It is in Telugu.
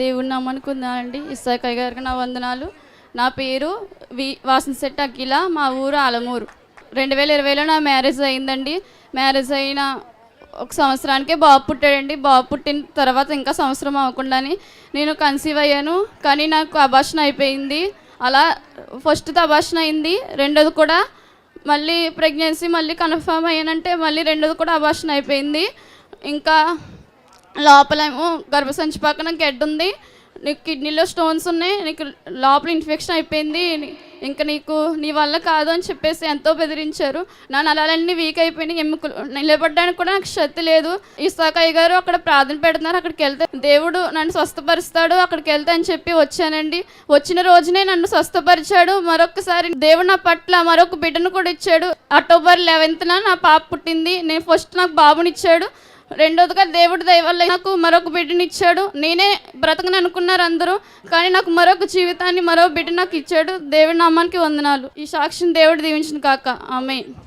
దేవుడి నామానికి వందనాలండి. ఇస్సాకయ్య గారికి నా వందనాలు. నా పేరు వాసనశెట్టి అఖిల. మా ఊరు ఆలమూరు. 2020లో నా మ్యారేజ్ అయిందండి. మ్యారేజ్ అయిన ఒక సంవత్సరానికే బాబు పుట్టాడండి. బాబు పుట్టిన తర్వాత ఇంకా సంవత్సరం అవ్వకుండానే నేను కన్సీవ్ అయ్యాను. కానీ నాకు అబార్షన్ అయిపోయింది. అలా ఫస్ట్ది అబార్షన్ అయింది, రెండోది కూడా మళ్ళీ ప్రెగ్నెన్సీ మళ్ళీ కన్ఫర్మ్ అయ్యానంటే మళ్ళీ రెండోది కూడా అబార్షన్ అయిపోయింది. ఇంకా లోపలేమో గర్భసంచి పక్కన గెడ్డ ఉంది, నీకు కిడ్నీలో స్టోన్స్ ఉన్నాయి, నీకు లోపల ఇన్ఫెక్షన్ అయిపోయింది, ఇంకా నీకు నీ వల్ల కాదు అని చెప్పేసి ఎంతో బెదిరించారు. నా నరాలన్నీ వీక్ అయిపోయినాయి, ఎముకలు నిలబడడానికి కూడా నాకు శక్తి లేదు. ఇస్సాకయ్య గారు అక్కడ ప్రార్థన పెడుతున్నారు, అక్కడికి వెళ్తే దేవుడు నన్ను స్వస్థపరుస్తాడు, అక్కడికి వెళ్తే అని చెప్పి వచ్చానండి. వచ్చిన రోజునే నన్ను స్వస్థపరిచాడు. మరొకసారి దేవుడు నా పట్ల మరొక బిడ్డను కూడా ఇచ్చాడు. అక్టోబర్ 11న నా పాప పుట్టింది. నేను ఫస్ట్ నాకు బాబునిచ్చాడు, రెండోదిగా దేవుడి దయ వల్ల నాకు మరొక బిడ్డని ఇచ్చాడు. నేనే బ్రతకని అనుకున్నారు అందరూ, కానీ నాకు మరొక జీవితాన్ని మరో బిడ్డ నాకు ఇచ్చాడు. దేవుడి నామానికి వందనాలు. ఈ సాక్షిని దేవుడు దీవించిన కాక. ఆమేన్.